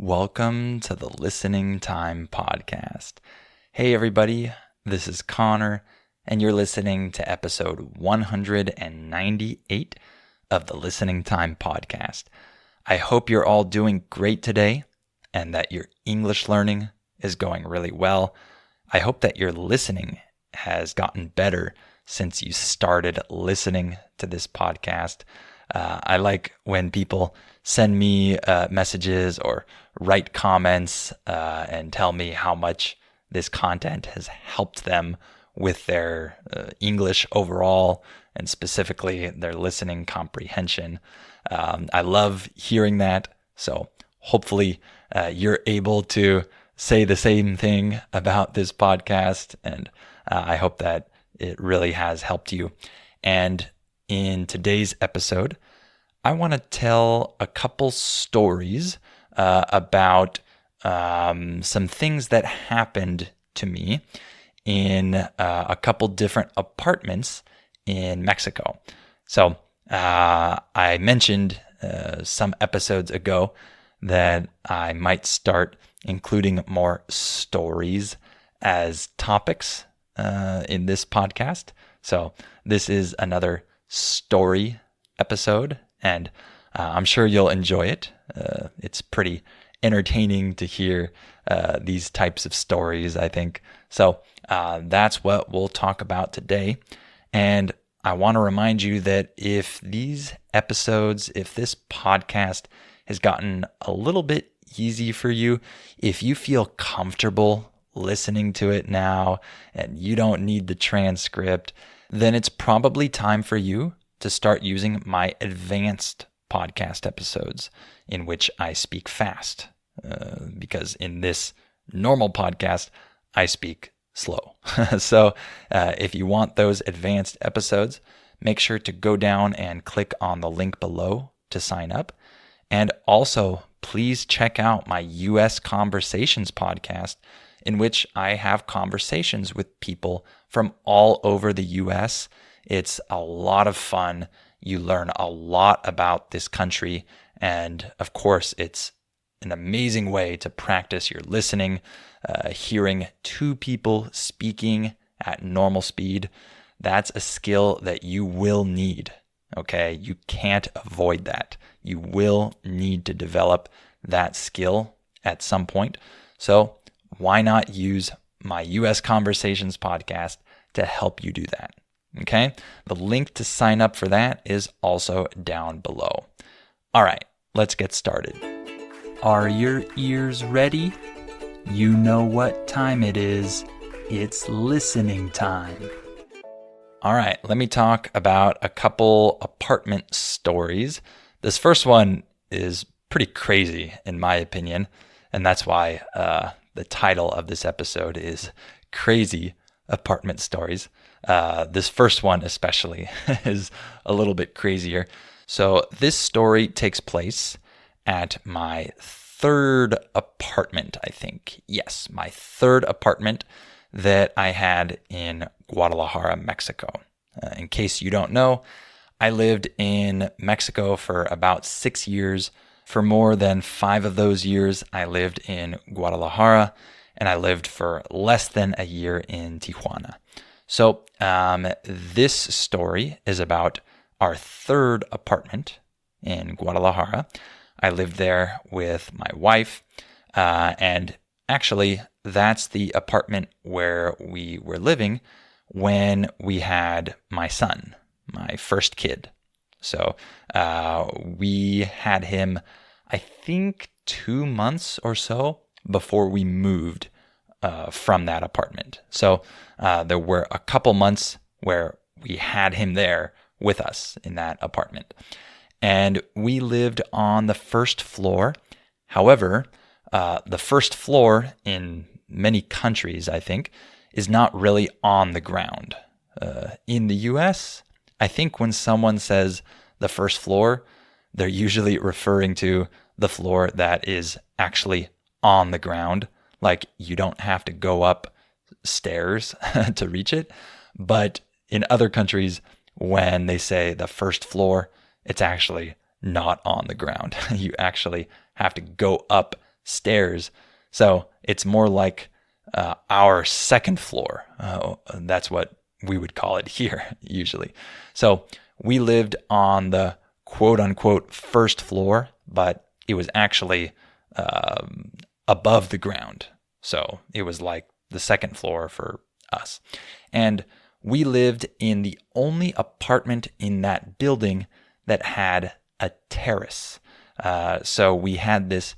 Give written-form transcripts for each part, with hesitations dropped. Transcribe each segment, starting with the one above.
Welcome to the Listening Time podcast. Hey everybody, this is Connor, and you're listening to episode 198 of the Listening Time podcast. I hope you're all doing great today and that your English learning is going really well. I hope that your listening has gotten better since you started listening to this podcast. I like when people send me messages or write comments and tell me how much this content has helped them with their English overall and specifically their listening comprehension. I love hearing that. So hopefully you're able to say the same thing about this podcast, and I hope that it really has helped you. And in today's episode, I want to tell a couple stories about some things that happened to me in a couple different apartments in Mexico. So I mentioned some episodes ago that I might start including more stories as topics in this podcast. So this is another story episode, and I'm sure you'll enjoy it. It's pretty entertaining to hear these types of stories, I think. So that's what we'll talk about today. And I want to remind you that if these episodes, if this podcast has gotten a little bit easy for you, if you feel comfortable listening to it now and you don't need the transcript, then it's probably time for you to start using my advanced podcast episodes in which I speak fast. Because in this normal podcast, I speak slow. So if you want those advanced episodes, make sure to go down and click on the link below to sign up. And also, please check out my US Conversations podcast, in which I have conversations with people from all over the US. It's a lot of fun. You learn a lot about this country. And of course, it's an amazing way to practice your listening, hearing two people speaking at normal speed. That's a skill that you will need. Okay, you can't avoid that. You will need to develop that skill at some point. So why not use my US Conversations podcast to help you do that? Okay, the link to sign up for that is also down below. All right, let's get started. Are your ears ready? You know what time it is. It's listening time. All right, let me talk about a couple apartment stories. This first one is pretty crazy, in my opinion, and that's why the title of this episode is Crazy Apartment Stories. This first one especially is a little bit crazier. So this story takes place at my third apartment, I think. Yes, my third apartment that I had in Guadalajara, Mexico. In case you don't know, I lived in Mexico for about 6 years. For more than 5 of those years, I lived in Guadalajara, and I lived for less than a year in Tijuana. So this story is about our third apartment in Guadalajara. I lived there with my wife, and actually that's the apartment where we were living when we had my son, my first kid. So we had him, I think, 2 months or so before we moved from that apartment. So there were a couple months where we had him there with us in that apartment. And we lived on the first floor. However, the first floor in many countries, I think, is not really on the ground. In the US, I think when someone says the first floor, they're usually referring to the floor that is actually on the ground. Like you don't have to go up stairs to reach it. But in other countries, when they say the first floor, it's actually not on the ground. You actually have to go up stairs. So it's more like our second floor. That's what we would call it here usually. So we lived on the quote unquote first floor, but it was actually above the ground. So it was like the second floor for us. And we lived in the only apartment in that building that had a terrace. So we had this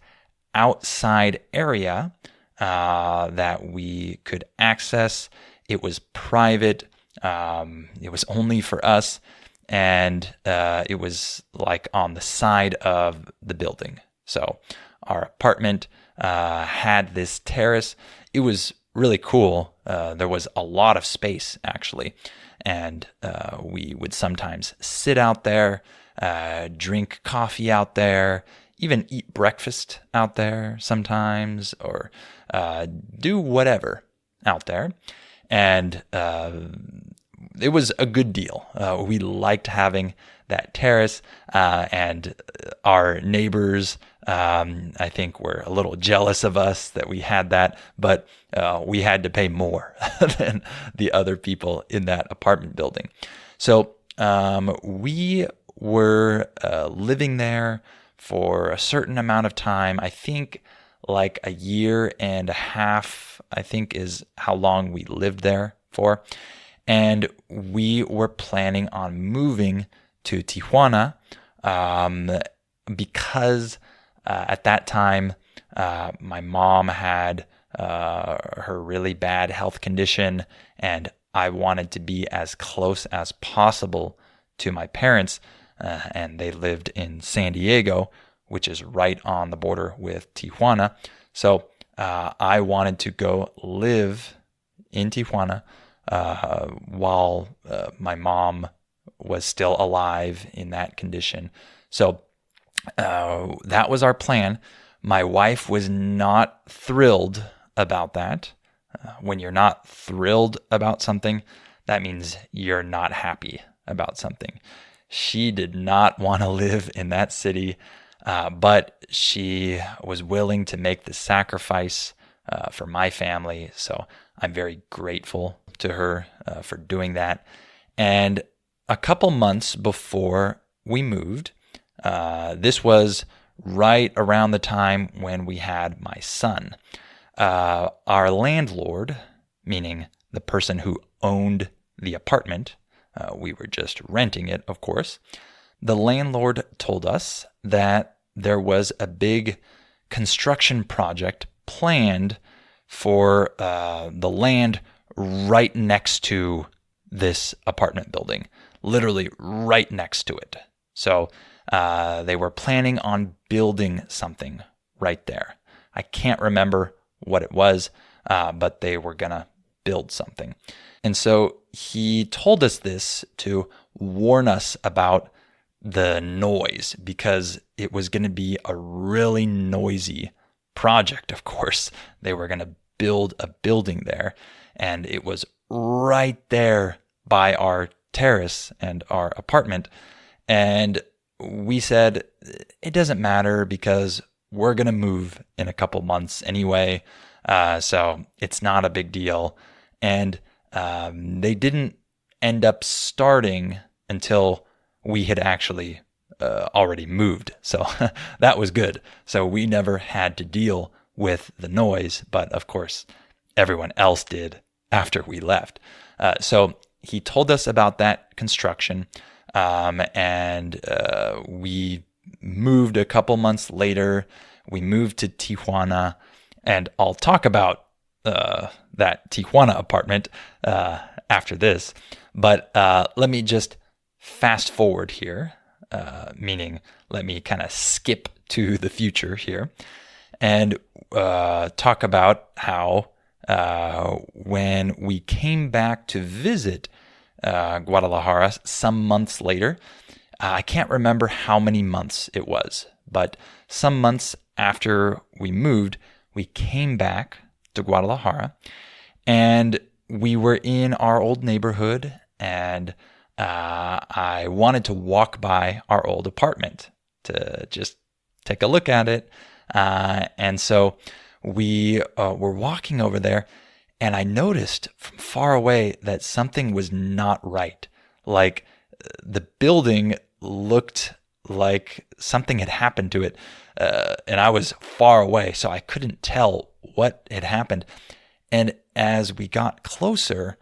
outside area that we could access. It was private. It was only for us. And it was like on the side of the building. So our apartment had this terrace. It was really cool. There was a lot of space, actually. And we would sometimes sit out there, drink coffee out there, even eat breakfast out there sometimes, or do whatever out there. And it was a good deal. We liked having that terrace, and our neighbors, I think, were a little jealous of us that we had that, but we had to pay more than the other people in that apartment building. So we were living there for a certain amount of time. I think like a year and a half, I think, is how long we lived there for. And we were planning on moving to Tijuana because at that time my mom had her really bad health condition, and I wanted to be as close as possible to my parents, and they lived in San Diego, which is right on the border with Tijuana. So I wanted to go live in Tijuana while my mom was still alive in that condition. So that was our plan. My wife was not thrilled about that. When you're not thrilled about something, that means you're not happy about something. She did not want to live in that city, but she was willing to make the sacrifice for my family. So I'm very grateful to her for doing that. And a couple months before we moved, this was right around the time when we had my son. Our landlord, meaning the person who owned the apartment, we were just renting it, of course. The landlord told us that there was a big construction project planned for the land right next to this apartment building, literally right next to it. So they were planning on building something right there. I can't remember what it was, but they were going to build something. And so he told us this to warn us about the noise, because it was going to be a really noisy project, of course. They were going to build a building there, and it was right there by our terrace and our apartment. And we said, it doesn't matter because we're going to move in a couple months anyway, so it's not a big deal. And they didn't end up starting until we had actually already moved. So that was good. So we never had to deal with the noise, but of course, everyone else did after we left. So he told us about that construction, and we moved a couple months later. We moved to Tijuana, and I'll talk about that Tijuana apartment after this. But let me just fast forward here, meaning let me kind of skip to the future here and talk about how when we came back to visit Guadalajara some months later, I can't remember how many months it was, but some months after we moved, we came back to Guadalajara, and we were in our old neighborhood, and I wanted to walk by our old apartment to just take a look at it. And so we were walking over there, and I noticed from far away that something was not right. Like the building looked like something had happened to it. And I was far away, so I couldn't tell what had happened. And as we got closer,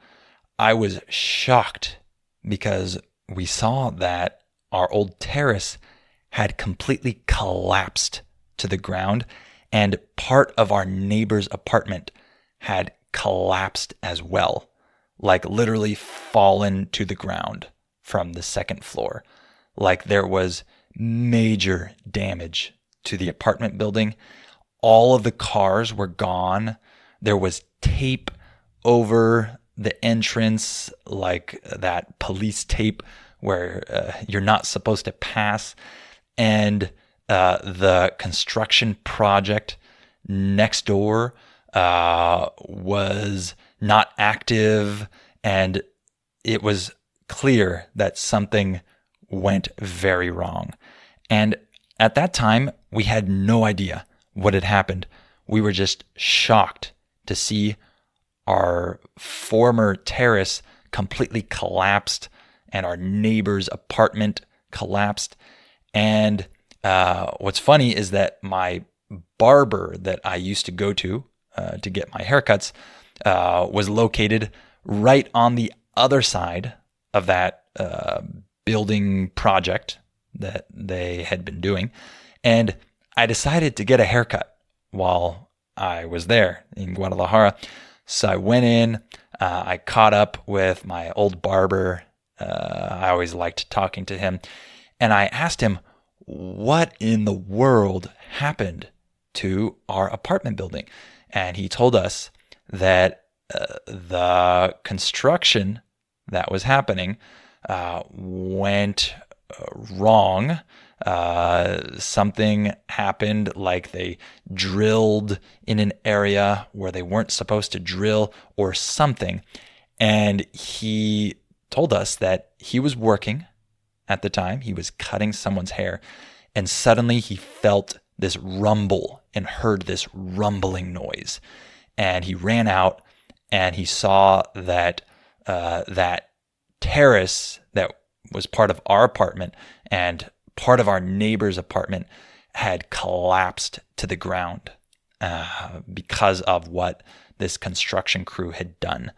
I was shocked because we saw that our old terrace had completely collapsed to the ground, and part of our neighbor's apartment had collapsed as well, like literally fallen to the ground from the second floor. Like there was major damage to the apartment building. All of the cars were gone. There was tape over the entrance, like that police tape where you're not supposed to pass. And the construction project next door was not active, and it was clear that something went very wrong. And at that time, we had no idea what had happened. We were just shocked to see our former terrace completely collapsed and our neighbor's apartment collapsed. And what's funny is that my barber that I used to go to get my haircuts was located right on the other side of that building project that they had been doing. And I decided to get a haircut while I was there in Guadalajara. So I went in, I caught up with my old barber. I always liked talking to him. And I asked him, what in the world happened to our apartment building? And he told us that the construction that was happening went wrong. Something happened, like they drilled in an area where they weren't supposed to drill or something. And he told us that he was working at the time. He was cutting someone's hair, and suddenly he felt this rumble and heard this rumbling noise. And he ran out and he saw that that terrace that was part of our apartment and part of our neighbor's apartment had collapsed to the ground because of what this construction crew had done.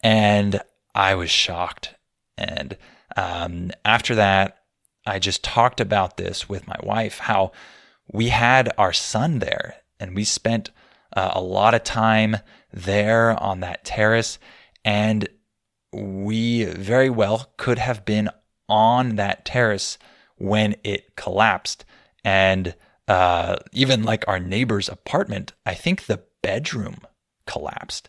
And I was shocked. And after that, I just talked about this with my wife, how we had our son there and we spent a lot of time there on that terrace, and we very well could have been on that terrace when it collapsed. And even like our neighbor's apartment, I think the bedroom collapsed.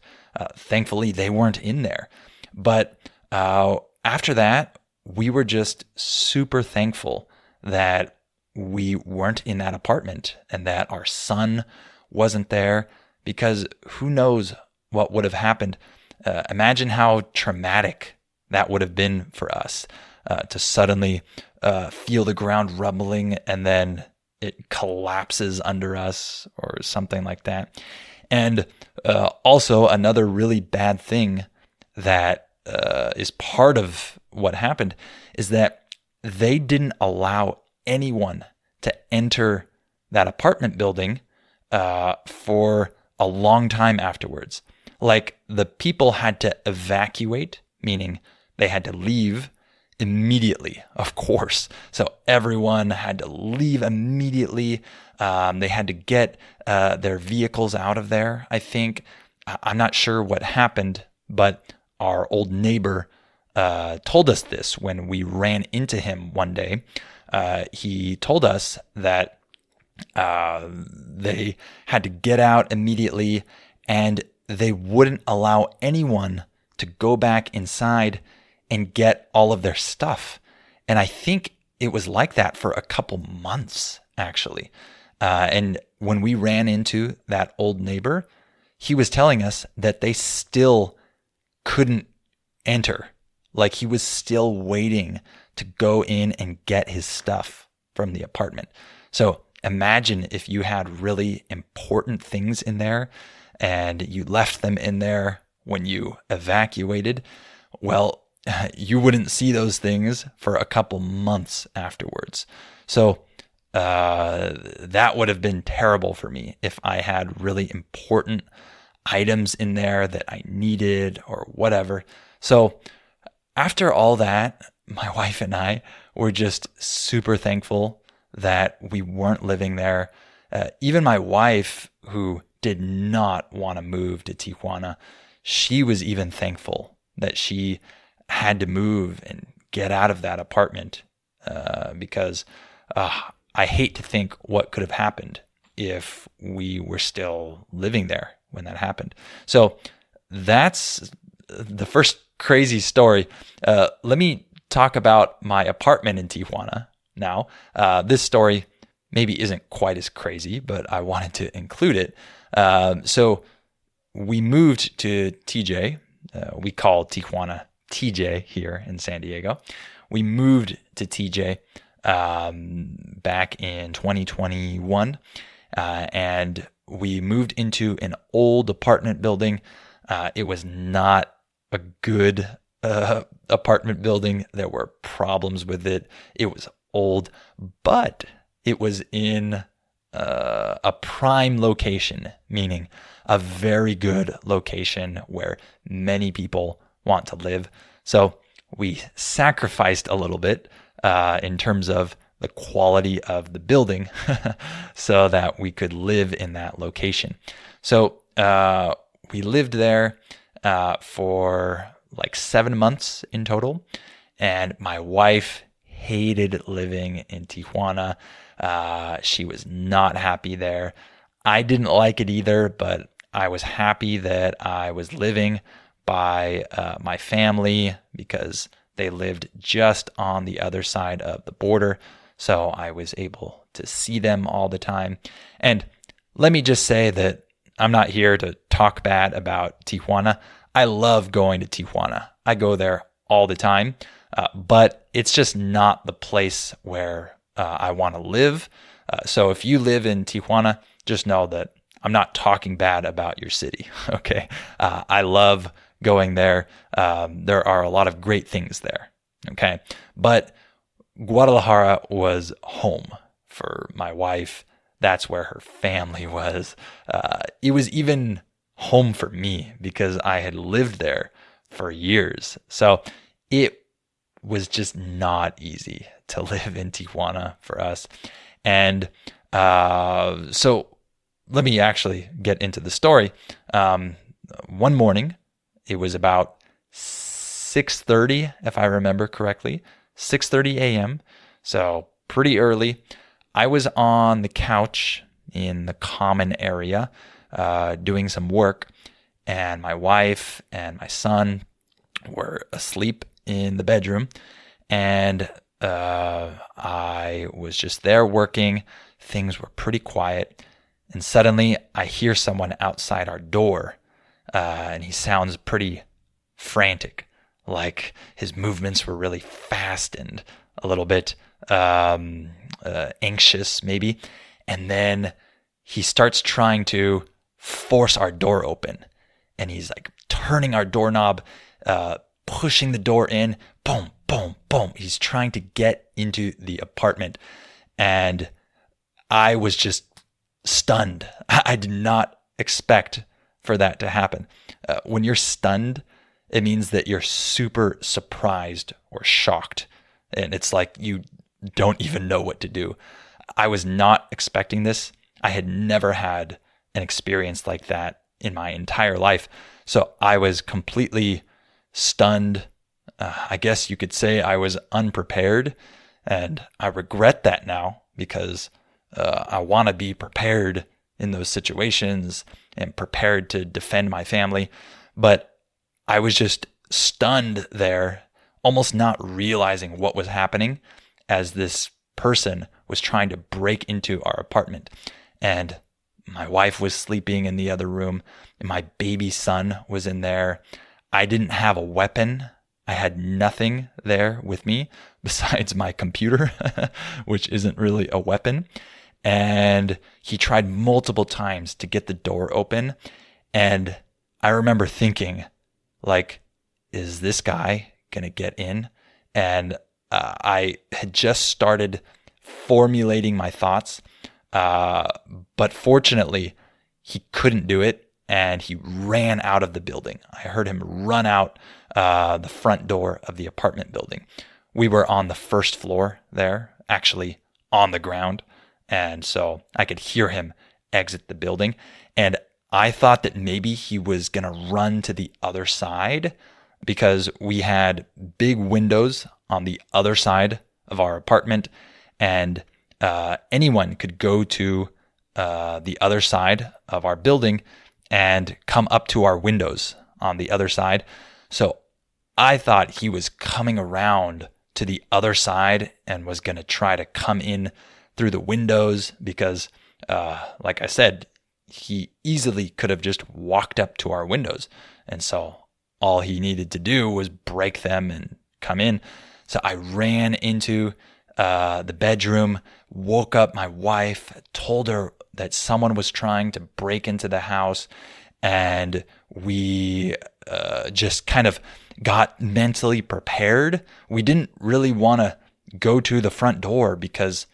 Thankfully, they weren't in there. But after that, we were just super thankful that we weren't in that apartment and that our son wasn't there, because who knows what would have happened. Imagine how traumatic that would have been for us to suddenly feel the ground rumbling and then it collapses under us or something like that. And also another really bad thing that is part of what happened is that they didn't allow anyone to enter that apartment building for a long time afterwards. Like the people had to evacuate, meaning they had to leave immediately, of course. So everyone had to leave immediately. They had to get their vehicles out of there, I think. I'm not sure what happened, but our old neighbor told us this when we ran into him one day. He told us that they had to get out immediately, and they wouldn't allow anyone to go back inside and get all of their stuff. And I think it was like that for a couple months, actually. And when we ran into that old neighbor, he was telling us that they still couldn't enter. Like he was still waiting to go in and get his stuff from the apartment. So imagine if you had really important things in there and you left them in there when you evacuated. Well, you wouldn't see those things for a couple months afterwards. So that would have been terrible for me if I had really important items in there that I needed or whatever. So after all that, my wife and I were just super thankful that we weren't living there. Even my wife, who did not want to move to Tijuana, she was even thankful that she had to move and get out of that apartment because I hate to think what could have happened if we were still living there when that happened. So that's the first crazy story. Let me talk about my apartment in Tijuana now. This story maybe isn't quite as crazy, but I wanted to include it. So we moved to TJ. We call Tijuana TJ here in San Diego. We moved to TJ back in 2021, and we moved into an old apartment building. It was not a good apartment building. There were problems with it. It was old, but it was in a prime location, meaning a very good location where many people want to live. So we sacrificed a little bit in terms of the quality of the building so that we could live in that location. So we lived there for like 7 months in total, and my wife hated living in Tijuana. She was not happy there. I didn't like it either, but I was happy that I was living by my family because they lived just on the other side of the border. So I was able to see them all the time. And let me just say that I'm not here to talk bad about Tijuana. I love going to Tijuana. I go there all the time, but it's just not the place where I want to live. So if you live in Tijuana, just know that I'm not talking bad about your city, okay? I love going there. There are a lot of great things there, okay? But Guadalajara was home for my wife. That's where her family was. It was even home for me because I had lived there for years. So it was just not easy to live in Tijuana for us. And so let me actually get into the story. One morning, it was about 6:30, if I remember correctly, 6:30 a.m., so pretty early. I was on the couch in the common area doing some work, and my wife and my son were asleep in the bedroom, and I was just there working. Things were pretty quiet, and suddenly I hear someone outside our door, and he sounds pretty frantic, like his movements were really fast and a little bit anxious maybe. And then he starts trying to force our door open, and he's like turning our doorknob, pushing the door in, boom, boom, boom. He's trying to get into the apartment, and I was just stunned. I did not expect for that to happen. When you're stunned, it means that you're super surprised or shocked, and it's like you don't even know what to do. I was not expecting this. I had never had an experience like that in my entire life. So I was completely stunned. I guess you could say I was unprepared, and I regret that now because I want to be prepared in those situations and prepared to defend my family. But I was just stunned there, almost not realizing what was happening as this person was trying to break into our apartment. And my wife was sleeping in the other room, and my baby son was in there. I didn't have a weapon. I had nothing there with me besides my computer, which isn't really a weapon. and he tried multiple times to get the door open. And I remember thinking, like, is this guy going to get in? And I had just started formulating my thoughts, but fortunately, he couldn't do it, and he ran out of the building. I heard him run out the front door of the apartment building. We were on the first floor there, actually on the ground, and so I could hear him exit the building, and I thought that maybe he was going to run to the other side because we had big windows on the other side of our apartment, and anyone could go to the other side of our building and come up to our windows on the other side. So I thought he was coming around to the other side and was going to try to come in through the windows because, like I said, he easily could have just walked up to our windows. And so all he needed to do was break them and come in. So I ran into the bedroom, woke up my wife, told her that someone was trying to break into the house, and we just kind of got mentally prepared. We didn't really want to go to the front door because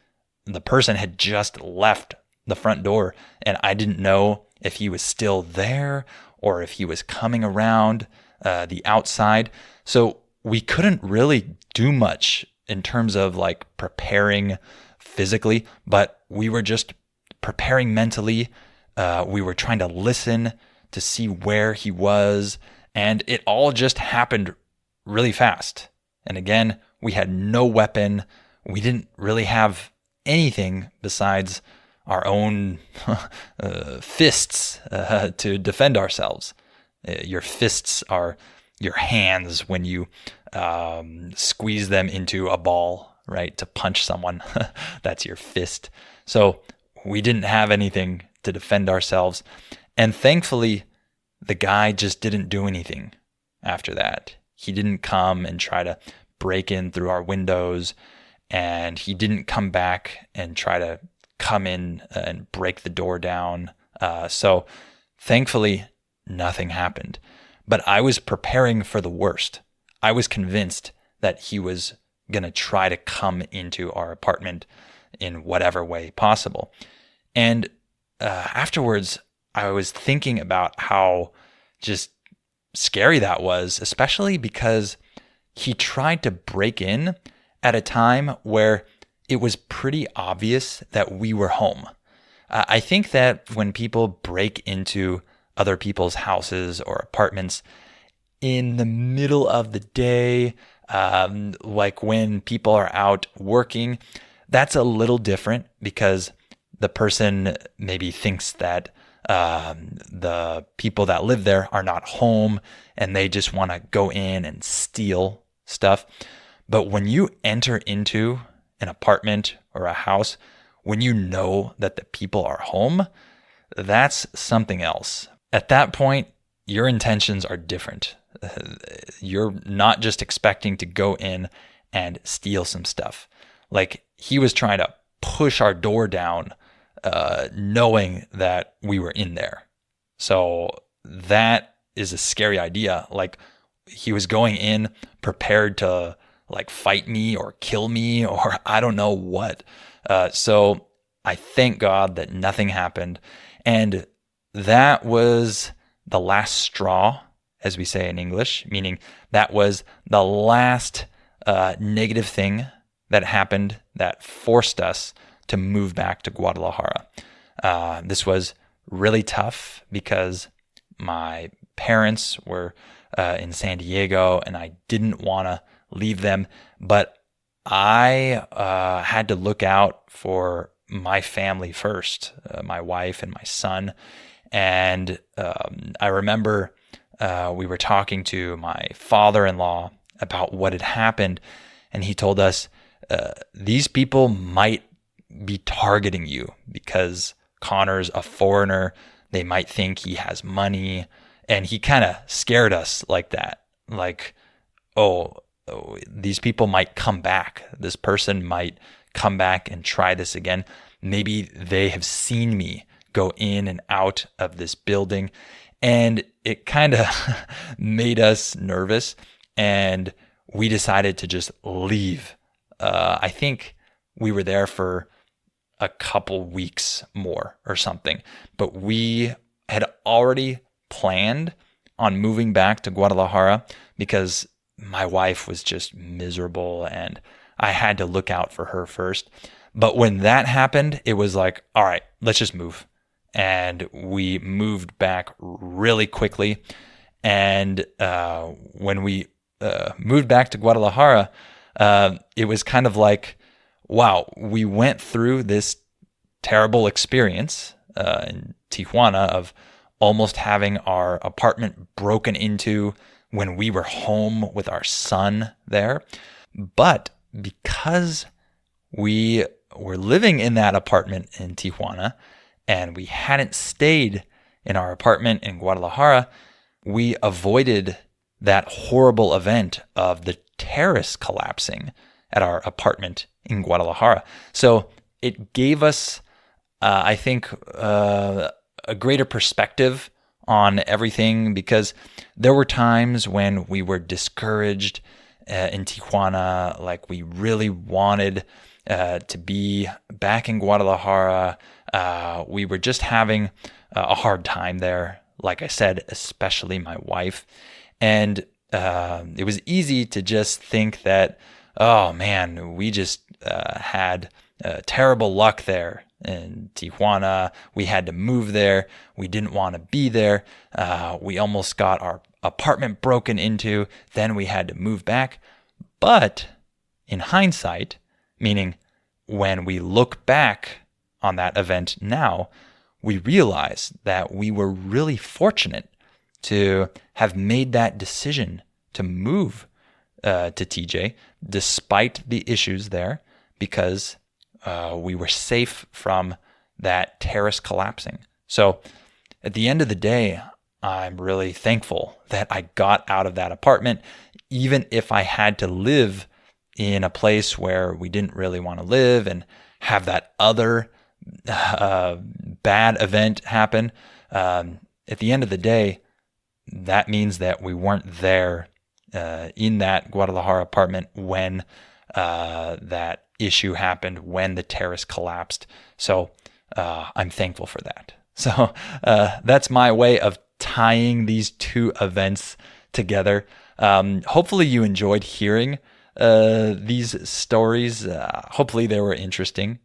the person had just left the front door, and I didn't know if he was still there or if he was coming around the outside. So we couldn't really do much in terms of like preparing physically, but we were just preparing mentally. We were trying to listen to see where he was, and it all just happened really fast. And again, we had no weapon. We didn't really have anything besides our own fists to defend ourselves. Your fists are your hands when you squeeze them into a ball, right? To punch someone. That's your fist. So we didn't have anything to defend ourselves. And thankfully, the guy just didn't do anything after that. He didn't come and try to break in through our windows, and he didn't come back and try to come in and break the door down. So thankfully, nothing happened. But I was preparing for the worst. I was convinced that he was going to try to come into our apartment in whatever way possible. And afterwards, I was thinking about how just scary that was, especially because he tried to break in at a time where it was pretty obvious that we were home. I think that when people break into other people's houses or apartments in the middle of the day, like when people are out working, that's a little different because the person maybe thinks that the people that live there are not home and they just want to go in and steal stuff. But when you enter into an apartment or a house, when you know that the people are home, that's something else. At that point, your intentions are different. You're not just expecting to go in and steal some stuff. Like he was trying to push our door down, knowing that we were in there. So that is a scary idea. Like he was going in prepared to like fight me or kill me or I don't know what. So I thank God that nothing happened. And that was the last straw, as we say in English, meaning that was the last negative thing that happened that forced us to move back to Guadalajara. This was really tough because my parents were in San Diego and I didn't want to leave them, but I had to look out for my family first, my wife and my son. And I remember we were talking to my father-in-law about what had happened, and he told us, these people might be targeting you because Connor's a foreigner. They might think he has money. And he kind of scared us like that. Like, oh, these people might come back. This person might come back and try this again. maybe they have seen me go in and out of this building, and it kind of made us nervous, and we decided to just leave. I think we were there for a couple weeks more or something, but we had already planned on moving back to Guadalajara because my wife was just miserable and I had to look out for her first. But when that happened, it was like, all right, let's just move. And we moved back really quickly. And when we moved back to Guadalajara, it was kind of like, wow, we went through this terrible experience in Tijuana of almost having our apartment broken into when we were home with our son there. But because we were living in that apartment in Tijuana and we hadn't stayed in our apartment in Guadalajara, we avoided that horrible event of the terrace collapsing at our apartment in Guadalajara. So it gave us, I think, a greater perspective on everything, because there were times when we were discouraged in Tijuana, like we really wanted to be back in Guadalajara. We were just having a hard time there, like I said, especially my wife. And it was easy to just think that, oh man, we just had terrible luck there in Tijuana. We had to move there. We didn't want to be there. We almost got our apartment broken into. Then we had to move back. But in hindsight, meaning when we look back on that event now, we realize that we were really fortunate to have made that decision to move to TJ despite the issues there, because we were safe from that terrace collapsing. So at the end of the day, I'm really thankful that I got out of that apartment, even if I had to live in a place where we didn't really want to live and have that other bad event happen. At the end of the day, that means that we weren't there in that Guadalajara apartment when that issue happened, when the terrace collapsed. So I'm thankful for that. So that's my way of tying these two events together. Hopefully you enjoyed hearing these stories. Hopefully they were interesting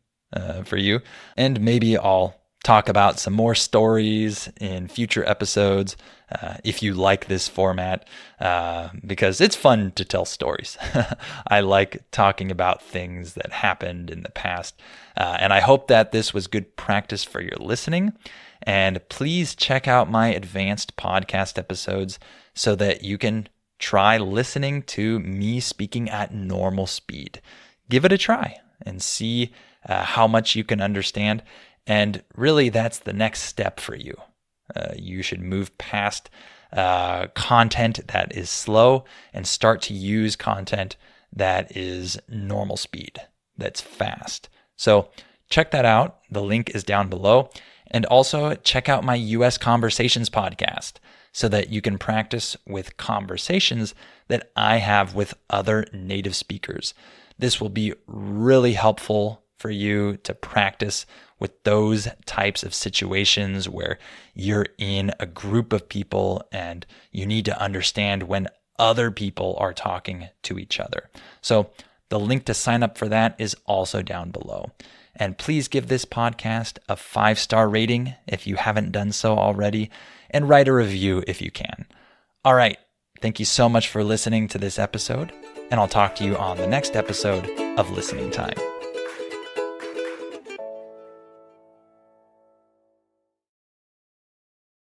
for you. And maybe I'll talk about some more stories in future episodes if you like this format, because it's fun to tell stories. I like talking about things that happened in the past. And I hope that this was good practice for your listening. And please check out my advanced podcast episodes so that you can try listening to me speaking at normal speed. Give it a try and see how much you can understand. And really, that's the next step for you. You should move past content that is slow and start to use content that is normal speed, that's fast. So check that out. The link is down below. And also check out my US Conversations podcast so that you can practice with conversations that I have with other native speakers. This will be really helpful for you to practice with those types of situations where you're in a group of people and you need to understand when other people are talking to each other. So the link to sign up for that is also down below. And please give this podcast a 5-star rating if you haven't done so already, and write a review if you can. All right. Thank you so much for listening to this episode, and I'll talk to you on the next episode of Listening Time.